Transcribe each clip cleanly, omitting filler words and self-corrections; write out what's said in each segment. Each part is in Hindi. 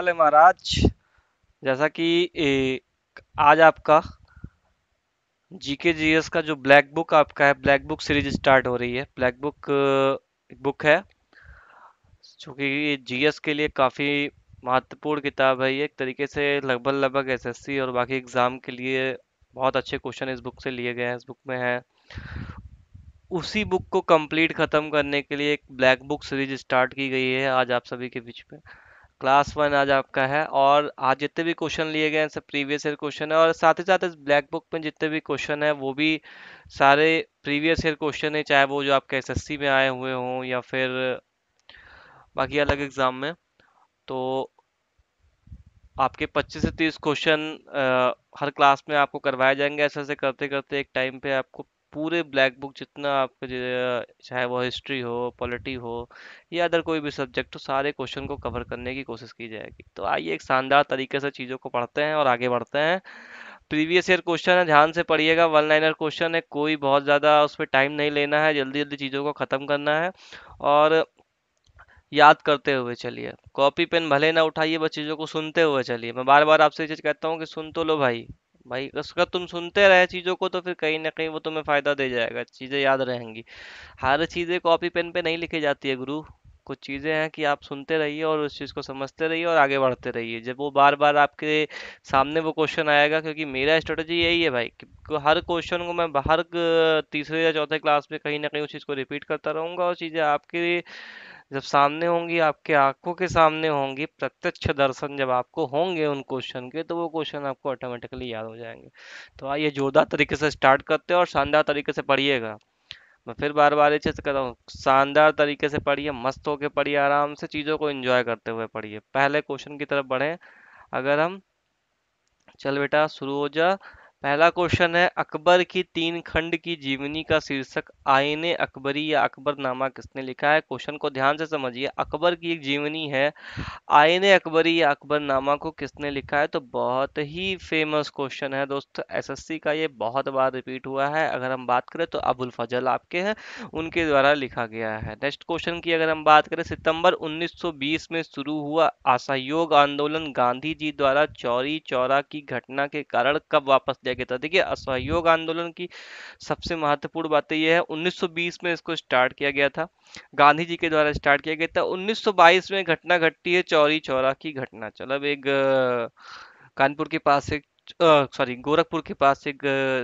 हाल है महाराज। जैसा कि आज आपका जीके जीएस का जो ब्लैक बुक आपका है, ब्लैक बुक सीरीज स्टार्ट हो रही है। ब्लैक बुक एक बुक है जो कि जीएस के लिए काफ़ी महत्वपूर्ण किताब है। ये एक तरीके से लगभग लगभग एसएससी और बाकी एग्जाम के लिए बहुत अच्छे क्वेश्चन इस बुक से लिए गए हैं। इस बुक में है, उसी बुक को कंप्लीट खत्म करने के लिए एक ब्लैक बुक सीरीज स्टार्ट की गई है आज आप सभी के बीच में। क्लास वन आज आपका है और आज जितने भी क्वेश्चन लिए गए हैं सब प्रीवियस ईयर क्वेश्चन है, और साथ ही साथ इस ब्लैक बुक में जितने भी क्वेश्चन है वो भी सारे प्रीवियस ईयर क्वेश्चन है, चाहे वो जो आपके एसएससी में आए हुए हों या फिर बाकी अलग एग्जाम में। तो आपके 25 से 30 क्वेश्चन हर क्लास में आपको करवाए जाएंगे। ऐसे ऐसे करते करते एक टाइम पे आपको पूरे ब्लैक बुक जितना आपके चाहे वो हिस्ट्री हो, पॉलिटी हो या अदर कोई भी सब्जेक्ट हो, सारे क्वेश्चन को कवर करने की कोशिश की जाएगी। तो आइए एक शानदार तरीके से चीज़ों को पढ़ते हैं और आगे बढ़ते हैं। प्रीवियस ईयर क्वेश्चन है, ध्यान से पढ़िएगा। वन लाइनर क्वेश्चन है, कोई बहुत ज़्यादा उस पर टाइम नहीं लेना है, जल्दी जल्दी चीज़ों को ख़त्म करना है और याद करते हुए चलिए। कॉपी पेन भले ना उठाइए, बस चीज़ों को सुनते हुए चलिए। मैं बार बार आपसे ये चीज़ कहता हूँ कि सुन तो लो भाई। भाई अगर तुम सुनते रहे चीज़ों को तो फिर कहीं ना कहीं वो तुम्हें फायदा दे जाएगा, चीज़ें याद रहेंगी। हर चीज़ें कॉपी पेन पे नहीं लिखी जाती है गुरु। कुछ चीज़ें हैं कि आप सुनते रहिए और उस चीज़ को समझते रहिए और आगे बढ़ते रहिए। जब वो बार बार आपके सामने वो क्वेश्चन आएगा, क्योंकि मेरा स्ट्रेटजी यही है भाई कि हर क्वेश्चन को मैं हर तीसरे या चौथे क्लास में कहीं ना कहीं उस चीज़ को रिपीट करता रहूंगा, और चीज़ें आपके जब सामने होंगी, आपके आंखों के सामने होंगी, प्रत्यक्ष दर्शन जब आपको होंगे उन क्वेश्चन के, तो वो क्वेश्चन आपको ऑटोमेटिकली याद हो जाएंगे। तो आइए जोरदार तरीके से स्टार्ट करते हैं और शानदार तरीके से पढ़िएगा। मैं फिर बार बार ये चीज कहता हूँ, शानदार तरीके से पढ़िए, मस्त होके पढ़िए, आराम से चीजों को एंजॉय करते हुए पढ़िए। पहले क्वेश्चन की तरफ बढ़े अगर हम। चल बेटा शुरू हो जा। पहला क्वेश्चन है, अकबर की तीन खंड की जीवनी का शीर्षक आईने अकबरी या अकबरनामा किसने लिखा है? क्वेश्चन को ध्यान से समझिए। अकबर की एक जीवनी है, आईने अकबरी या अकबरनामा को किसने लिखा है? तो बहुत ही फेमस क्वेश्चन है दोस्त, एसएससी का ये बहुत बार रिपीट हुआ है। अगर हम बात करें तो अबुल फजल आपके हैं, उनके द्वारा लिखा गया है। नेक्स्ट क्वेश्चन की अगर हम बात करें, सितंबर 1920 में शुरू हुआ असहयोग आंदोलन गांधी जी द्वारा चौरी चौरा की घटना के कारण कब वापस लिया गया था? देखिए, असहयोग आंदोलन की सबसे महत्वपूर्ण बातें यह है, 1920 में इसको स्टार्ट किया गया था, गांधी जी के द्वारा स्टार्ट किया गया था। 1922 में घटना घटती है चौरी चौरा की घटना। चलो, अब एक कानपुर के पास एक सॉरी गोरखपुर के पास एक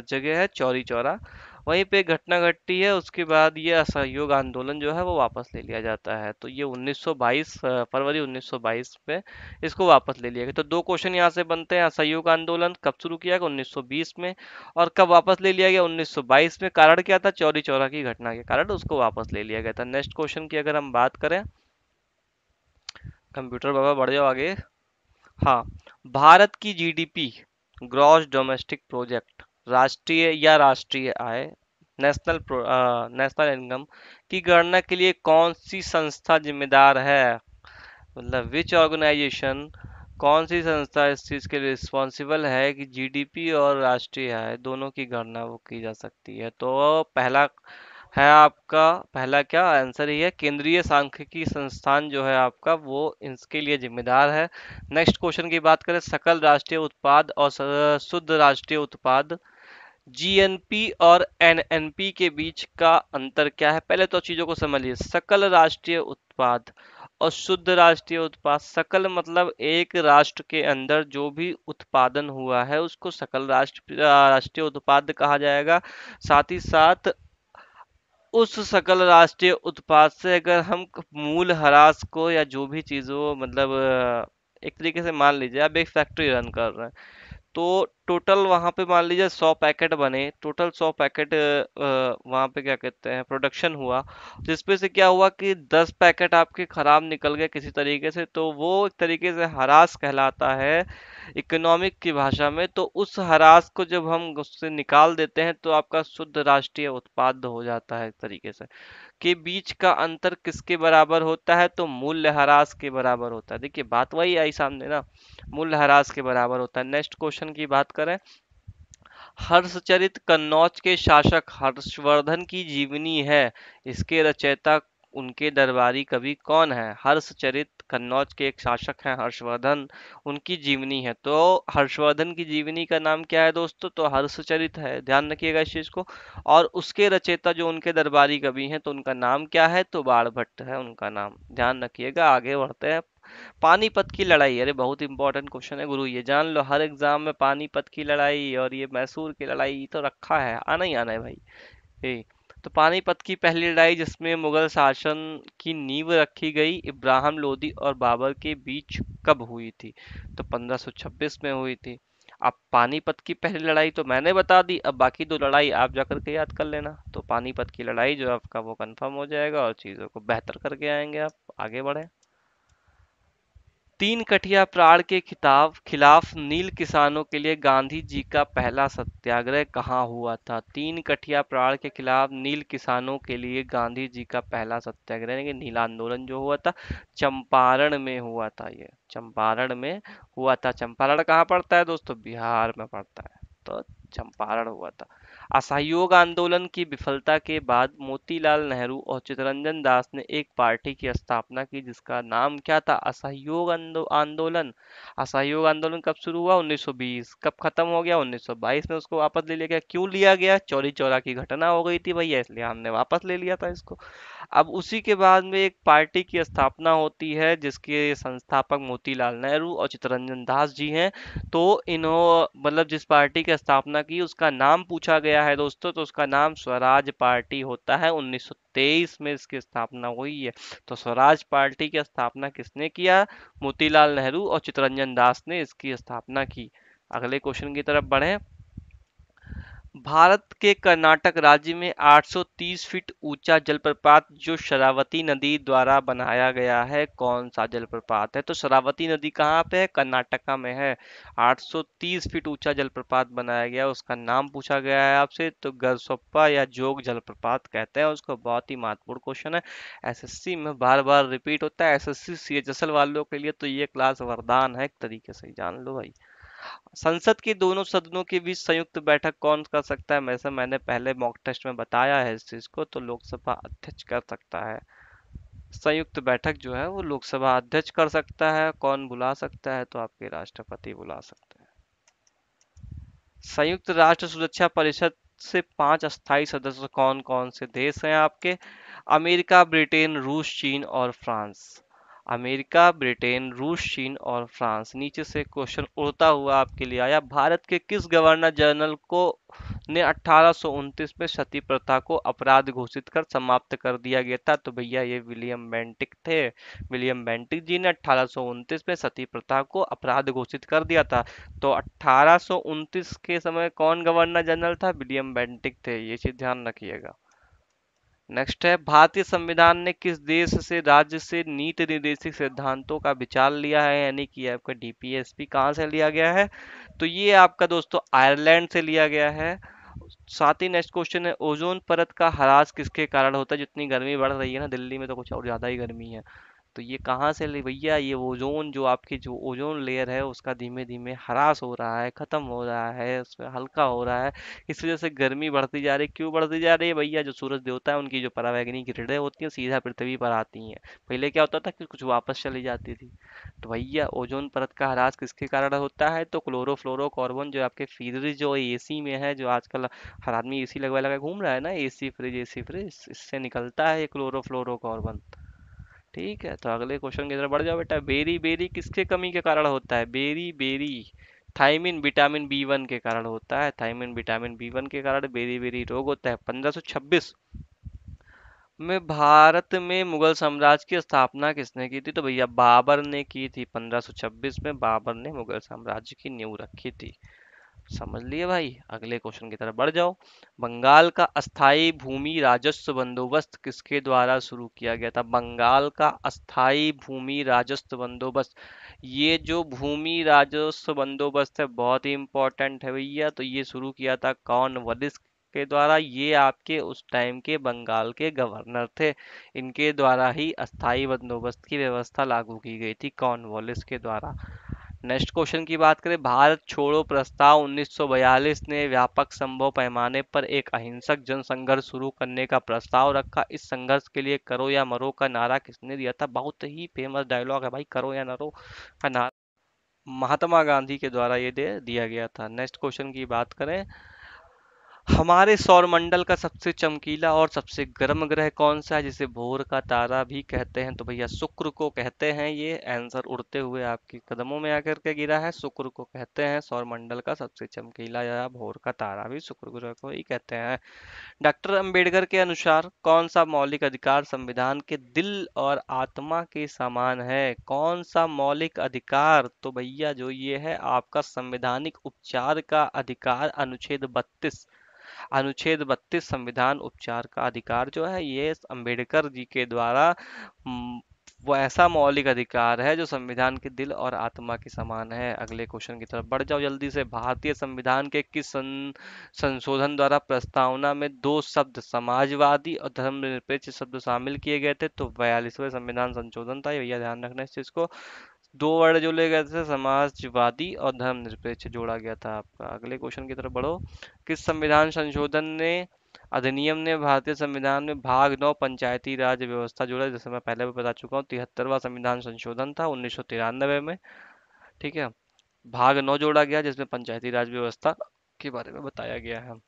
जगह है चौरी चौरा, वहीं पे घटना घटती है। उसके बाद ये असहयोग आंदोलन जो है वो वापस ले लिया जाता है। तो ये 1922 फरवरी 1922 में इसको वापस ले लिया गया। तो दो क्वेश्चन यहाँ से बनते हैं, असहयोग आंदोलन कब शुरू किया गया? 1920 में। और कब वापस ले लिया गया? 1922 में। कारण क्या था? चौरी चौरा की घटना के कारण उसको वापस ले लिया गया था। नेक्स्ट क्वेश्चन की अगर हम बात करें, कंप्यूटर बाबा बढ़ जाओ आगे। हाँ, भारत की जीडीपी, ग्रॉस डोमेस्टिक प्रोजेक्ट, राष्ट्रीय या राष्ट्रीय आय, नेशनल इनकम की गणना के लिए कौन सी संस्था जिम्मेदार है? मतलब विच ऑर्गेनाइजेशन, कौन सी संस्था इस चीज के लिए रिस्पॉन्सिबल है कि जीडीपी और राष्ट्रीय आय दोनों की गणना वो की जा सकती है? तो पहला है आपका, पहला क्या आंसर ही है, केंद्रीय सांख्यिकी संस्थान जो है आपका वो इसके लिए जिम्मेदार है। नेक्स्ट क्वेश्चन की बात करें, सकल राष्ट्रीय उत्पाद और शुद्ध राष्ट्रीय उत्पाद, जीएनपी और एनएनपी के बीच का अंतर क्या है? पहले तो चीजों को समझिए। सकल राष्ट्रीय उत्पाद और शुद्ध राष्ट्रीय उत्पाद, सकल मतलब एक राष्ट्र के अंदर जो भी उत्पादन हुआ है उसको सकल राष्ट्रीय उत्पाद कहा जाएगा। साथ ही साथ उस सकल राष्ट्रीय उत्पाद से अगर हम मूल ह्रास को या जो भी चीजों मतलब एक तरीके से मान लीजिए आप एक फैक्ट्री रन कर रहे हैं, तो टोटल वहां पे मान लीजिए 100 पैकेट बने, टोटल 100 पैकेट वहां पे क्या कहते हैं प्रोडक्शन हुआ, जिसपे से क्या हुआ कि 10 पैकेट आपके खराब निकल गए किसी तरीके से, तो वो एक तरीके से हरास कहलाता है इकोनॉमिक की भाषा में। तो उस हरास को जब हम उससे निकाल देते हैं तो आपका शुद्ध राष्ट्रीय उत्पाद हो जाता है एक तरीके से। के बीच का अंतर किसके बराबर होता है? तो मूल्यह्रास के बराबर होता है। देखिए बात वही आई सामने ना, मूल्यह्रास के बराबर होता है। नेक्स्ट क्वेश्चन की बात करें, हर्षचरित कन्नौज के शासक हर्षवर्धन की जीवनी है, इसके रचयिता उनके दरबारी कवि कौन है? हर्षचरित, कन्नौज के एक शासक हैं हर्षवर्धन, उनकी जीवनी है। तो हर्षवर्धन की जीवनी का नाम क्या है दोस्तों? तो हर्षचरित है, ध्यान रखिएगा इस चीज को। और उसके रचयिता जो उनके दरबारी कवि हैं, तो उनका नाम क्या है? तो बाणभट्ट है उनका नाम, ध्यान रखिएगा। आगे बढ़ते हैं। पानीपत की लड़ाई, अरे बहुत इंपॉर्टेंट क्वेश्चन है गुरु, ये जान लो, हर एग्जाम में पानीपत की लड़ाई और ये मैसूर की लड़ाई तो रखा है, आना ही आना है भाई। ए, तो पानीपत की पहली लड़ाई जिसमें मुगल शासन की नींव रखी गई, इब्राहिम लोदी और बाबर के बीच कब हुई थी? तो 1526 में हुई थी। अब पानीपत की पहली लड़ाई तो मैंने बता दी, अब बाकी दो लड़ाई आप जा करके याद कर लेना। तो पानीपत की लड़ाई जो आपका वो कंफर्म हो जाएगा और चीजों को बेहतर करके आएंगे आप। आगे बढ़े। तीन कठिया प्राण के खिलाफ नील किसानों के लिए गांधी जी का पहला सत्याग्रह कहाँ हुआ था? तीन कठिया प्राण के खिलाफ नील किसानों के लिए गांधी जी का पहला सत्याग्रह यानी कि नील आंदोलन जो हुआ था, चंपारण में हुआ था। ये चंपारण में हुआ था। चंपारण कहाँ पड़ता है दोस्तों? बिहार में पड़ता है। तो चंपारण हुआ था। असहयोग आंदोलन की विफलता के बाद मोतीलाल नेहरू और चित्तरंजन दास ने एक पार्टी की स्थापना की जिसका नाम क्या था? असहयोग आंदोलन। असहयोग आंदोलन कब शुरू हुआ? 1920। कब खत्म हो गया? 1922 में उसको वापस ले लिया गया। क्यों लिया गया? चौरी चौरा की घटना हो गई थी भैया, इसलिए हमने वापस ले लिया था इसको। अब उसी के बाद में एक पार्टी की स्थापना होती है जिसके संस्थापक मोतीलाल नेहरू और चित्तरंजन दास जी हैं। तो मतलब जिस पार्टी की स्थापना की उसका नाम पूछा गया है दोस्तों, तो उसका नाम स्वराज पार्टी होता है। 1923 में इसकी स्थापना हुई है। तो स्वराज पार्टी की स्थापना किसने किया? मोतीलाल नेहरू और चित्तरंजन दास ने इसकी स्थापना की। अगले क्वेश्चन की तरफ बढ़े। भारत के कर्नाटक राज्य में 830 फीट ऊंचा जलप्रपात जो शरावती नदी द्वारा बनाया गया है, कौन सा जलप्रपात है? तो शरावती नदी कहाँ पे है? कर्नाटका में है। 830 फीट ऊंचा जलप्रपात बनाया गया, उसका नाम पूछा गया है आपसे, तो गरसोप्पा या जोग जलप्रपात कहते हैं उसको। बहुत ही महत्वपूर्ण क्वेश्चन है, एसएससी में बार बार रिपीट होता है। एसएससी सीएचएसएल वालों के लिए तो ये क्लास वरदान है एक तरीके से, जान लो भाई। संसद के दोनों सदनों के बीच संयुक्त बैठक कौन कर सकता है? वैसे मैंने पहले मॉक टेस्ट में बताया है इस चीज को, तो लोकसभा अध्यक्ष कर सकता है। संयुक्त बैठक जो है वो लोकसभा अध्यक्ष कर सकता है। कौन बुला सकता है? तो आपके राष्ट्रपति बुला सकते हैं। संयुक्त राष्ट्र सुरक्षा परिषद से 5 अस्थायी सदस्य कौन कौन से देश हैं आपके? अमेरिका, ब्रिटेन, रूस, चीन और फ्रांस। अमेरिका, ब्रिटेन, रूस, चीन और फ्रांस। नीचे से क्वेश्चन उड़ता हुआ आपके लिए आया। भारत के किस गवर्नर जनरल को ने 1829 में सती प्रथा को अपराध घोषित कर समाप्त कर दिया गया था? तो भैया ये विलियम बेंटिक थे। विलियम बेंटिक जी ने 1829 में सती प्रथा को अपराध घोषित कर दिया था। तो 1829 के समय कौन गवर्नर जनरल था? विलियम बेंटिक थे, ये चीज ध्यान रखिएगा। नेक्स्ट है, भारतीय संविधान ने किस देश से राज्य से नीति निर्देशित सिद्धांतों का विचार लिया है, यानी कि आपका डीपीएसपी कहाँ से लिया गया है? तो ये आपका दोस्तों आयरलैंड से लिया गया है। साथ ही नेक्स्ट क्वेश्चन है, ओजोन परत का ह्रास किसके कारण होता है? जितनी गर्मी बढ़ रही है ना दिल्ली में, तो कुछ और ज्यादा ही गर्मी है। तो ये कहाँ से ले भैया? ये ओजोन जो आपकी जो ओजोन लेयर है उसका धीमे धीमे ह्रास हो रहा है, खत्म हो रहा है, उसमें हल्का हो रहा है। इस वजह से गर्मी बढ़ती जा रही है। क्यों बढ़ती जा रही है भैया? जो सूरज देवता है उनकी जो परावैंगनी किरणें होती हैं सीधा पृथ्वी पर आती हैं। पहले क्या होता था कि कुछ वापस चली जाती थी। तो भैया ओजोन परत का ह्रास किसके कारण होता है? तो क्लोरोफ्लोरोकार्बन जो आपके फ्रिज जो एसी में है, जो आजकल हर आदमी एसी लगवा लगा घूम रहा है ना, एसी फ्रिज, इससे निकलता है ये क्लोरोफ्लोरोकार्बन। ठीक है, तो अगले क्वेश्चन की तरफ बढ़ जाओ बेटा। बेरी बेरी किसके कमी के कारण होता है? Beriberi thiamine vitamin B 1 के कारण होता है। थायमिन विटामिन बी 1 के कारण बेरी बेरी रोग होता है। 1526 में भारत में मुगल साम्राज्य की स्थापना किसने की थी? तो भैया बाबर ने की थी। 1526 में बाबर ने मुगल साम्राज्य की नींव रखी थी। समझ लिए भाई। अगले क्वेश्चन की तरफ बढ़ जाओ। बंगाल का अस्थाई भूमि राजस्व बंदोबस्त किसके द्वारा शुरू किया गया था? बंगाल का अस्थाई भूमि राजस्व बंदोबस्त, ये जो भूमि राजस्व बंदोबस्त है बहुत ही इंपॉर्टेंट है भैया। तो ये शुरू किया था कॉर्नवालिस के द्वारा। ये आपके उस टाइम के बंगाल के गवर्नर थे, इनके द्वारा ही अस्थाई बंदोबस्त की व्यवस्था लागू की गई थी, कॉर्नवालिस के द्वारा। नेक्स्ट क्वेश्चन की बात करें, भारत छोड़ो प्रस्ताव 1942 ने व्यापक संभव पैमाने पर एक अहिंसक जन संघर्ष शुरू करने का प्रस्ताव रखा। इस संघर्ष के लिए करो या मरो का नारा किसने दिया था? बहुत ही फेमस डायलॉग है भाई, करो या मरो का नारा महात्मा गांधी के द्वारा ये दे दिया गया था। नेक्स्ट क्वेश्चन की बात करें, हमारे सौरमंडल का सबसे चमकीला और सबसे गर्म ग्रह कौन सा है, जिसे भोर का तारा भी कहते हैं? तो भैया शुक्र को कहते हैं। ये आंसर उड़ते हुए आपके कदमों में आकर के गिरा है, शुक्र को कहते हैं सौरमंडल का सबसे चमकीला या भोर का तारा भी शुक्र ग्रह को ही कहते हैं। डॉक्टर अंबेडकर के अनुसार कौन सा मौलिक अधिकार संविधान के दिल और आत्मा के समान है? कौन सा मौलिक अधिकार? तो भैया जो ये है आपका संवैधानिक उपचार का अधिकार, अनुच्छेद 32 संविधान उपचार का अधिकार जो है ये अंबेडकर जी के द्वारा वो ऐसा मौलिक अधिकार है जो संविधान के दिल और आत्मा के समान है। अगले क्वेश्चन की तरफ बढ़ जाओ जल्दी से। भारतीय संविधान के किस संशोधन द्वारा प्रस्तावना में दो शब्द समाजवादी और धर्मनिरपेक्ष शब्द शामिल किए गए थे? तो 42वें संविधान संशोधन था ये, भैया ध्यान रखना इस चीज को। दो वर्ड जोड़े गए थे, समाजवादी और धर्मनिरपेक्ष जोड़ा गया था आपका। अगले क्वेश्चन की तरफ बढ़ो। किस संविधान संशोधन ने अधिनियम ने भारतीय संविधान में भाग 9 पंचायती राज व्यवस्था जोड़ा? जैसे मैं पहले भी बता चुका हूँ, 73वां संविधान संशोधन था 1993 में। ठीक है, भाग 9 जोड़ा गया जिसमें पंचायती राज व्यवस्था के बारे में बताया गया है।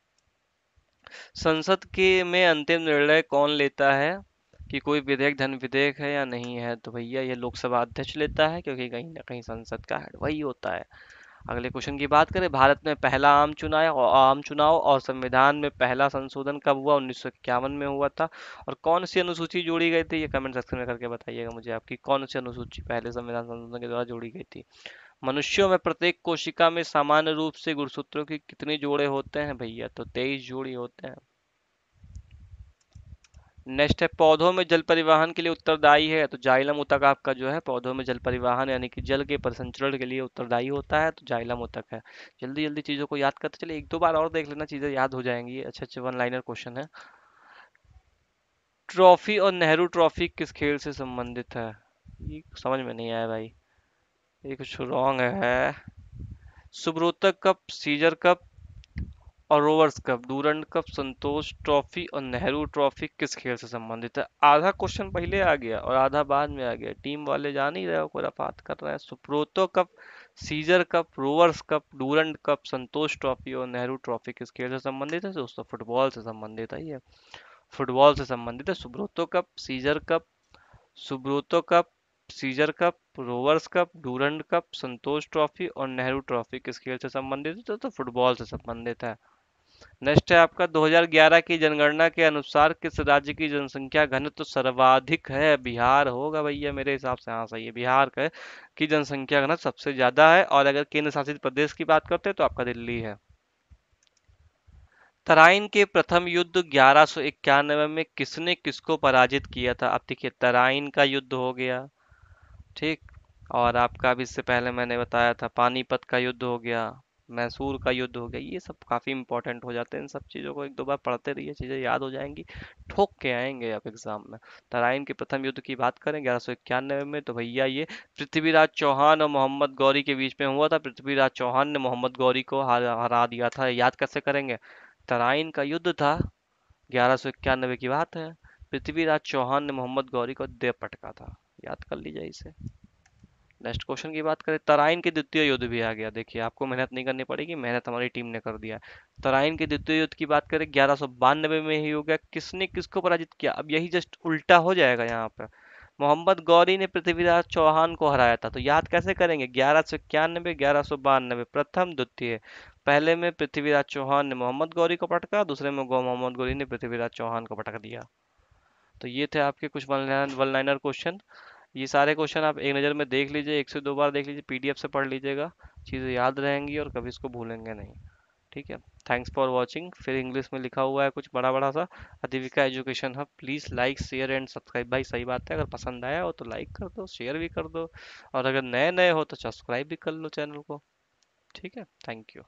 संसद के में अंतिम निर्णय कौन लेता है कि कोई विधेयक धन विधेयक है या नहीं है? तो भैया ये लोकसभा अध्यक्ष लेता है, क्योंकि कहीं ना कहीं संसद का हेड वही होता है। अगले क्वेश्चन की बात करें, भारत में पहला आम चुनाव और संविधान में पहला संशोधन कब हुआ? 1951 में हुआ था। और कौन सी अनुसूची जोड़ी गई थी? ये कमेंट सेक्शन में करके बताइएगा मुझे, आपकी कौन सी अनुसूची पहले संविधान संशोधन के द्वारा जोड़ी गई थी। मनुष्यों में प्रत्येक कोशिका में सामान्य रूप से गुणसूत्रों की कितनी जोड़े होते हैं? भैया तो 23 जोड़ी होते हैं। नेक्स्ट है, पौधों में जल परिवहन के लिए उत्तरदायी है? तो जाइलम ऊतक आपका जो है पौधों में जल परिवहन यानी कि जल के परिसंचरण के लिए उत्तरदायी होता है, तो जाइलम ऊतक है। जल्दी जल्दी चीजों को याद करते चले, एक दो बार और देख लेना, चीजें याद हो जाएंगी। अच्छे अच्छे वन लाइनर क्वेश्चन है। ट्रॉफी और नेहरू ट्रॉफी किस खेल से संबंधित है? ये समझ में नहीं आया भाई, ये कुछ रॉन्ग है। सुब्रोतक कप, सीजर कप और rovers Cup, Durand Cup, Santosh Trophy और नेहरू ट्रॉफी किस खेल से संबंधित है? आधा क्वेश्चन पहले आ गया और आधा बाद में आ गया, टीम वाले जान ही रहे हो खुराफात कर रहे हैं। Subroto Cup, Caesar Cup, Rovers Cup, Durand Cup, Santosh Trophy और नेहरू ट्रॉफी किस खेल से संबंधित है? दोस्तों फुटबॉल से संबंधित है ये, फुटबॉल से संबंधित है। Subroto Cup, Caesar Cup, Subroto Cup, Caesar Cup, Rovers Cup, Durand Cup, Santosh Trophy और नेहरू ट्रॉफी किस खेल से संबंधित है? तो फुटबॉल से संबंधित है। नेक्स्ट है आपका, 2011 की जनगणना के अनुसार किस राज्य की जनसंख्या घनत्व सर्वाधिक है? बिहार होगा भैया मेरे हिसाब से, हाँ सही है, बिहार का की जनसंख्या घनत्व सबसे ज्यादा है। और अगर केंद्र शासित प्रदेश की बात करते हैं तो आपका दिल्ली है। तराइन के प्रथम युद्ध 1191 में किसने किसको पराजित किया था? अब देखिए, तराइन का युद्ध हो गया, ठीक। और आपका भी इससे पहले मैंने बताया था पानीपत का युद्ध हो गया, मैसूर का युद्ध हो गया। ये सब काफी इंपॉर्टेंट हो जाते हैं, इन सब चीजों को एक दो बार पढ़ते रहिए, चीजें याद हो जाएंगी, ठोक के आएंगे आप एग्जाम में। तराइन के प्रथम युद्ध की बात करें 1191 में, तो भैया ये पृथ्वीराज चौहान और मोहम्मद गौरी के बीच में हुआ था। पृथ्वीराज चौहान ने मोहम्मद गौरी को हरा दिया था। याद कैसे करेंगे, तराइन का युद्ध था, 1191 की बात है, पृथ्वीराज चौहान ने मोहम्मद गौरी को दे पटका था। याद कर लीजिए इसे। नेक्स्ट क्वेश्चन की बात करें, तराइन के द्वितीय युद्ध भी आ गया। देखिए आपको मेहनत नहीं करनी पड़ेगी, मेहनत हमारी टीम ने कर दिया। तराइन के द्वितीय युद्ध की बात करें 1192 में ही हो गया। किसने किसको पराजित किया? अब यही जस्ट उल्टा हो जाएगा यहाँ पर। मोहम्मद गौरी ने पृथ्वीराज चौहान को हराया था। तो याद कैसे करेंगे, 1191, 1192, प्रथम द्वितीय। पहले में पृथ्वीराज चौहान ने मोहम्मद गौरी को पटका, दूसरे में मोहम्मद गौरी ने पृथ्वीराज चौहान को पटक दिया। तो ये थे आपके कुछ वन लाइनर क्वेश्चन। ये सारे क्वेश्चन आप एक नज़र में देख लीजिए, एक से दो बार देख लीजिए, पीडीएफ से पढ़ लीजिएगा, चीज़ें याद रहेंगी और कभी इसको भूलेंगे नहीं। ठीक है, थैंक्स फॉर वाचिंग। फिर इंग्लिश में लिखा हुआ है कुछ बड़ा बड़ा सा, Ativika education hub. Please like share and subscribe. भाई सही बात है, अगर पसंद आया हो तो लाइक कर दो, शेयर भी कर दो, और अगर नए नए हो तो सब्सक्राइब भी कर लो चैनल को। ठीक है, थैंक यू।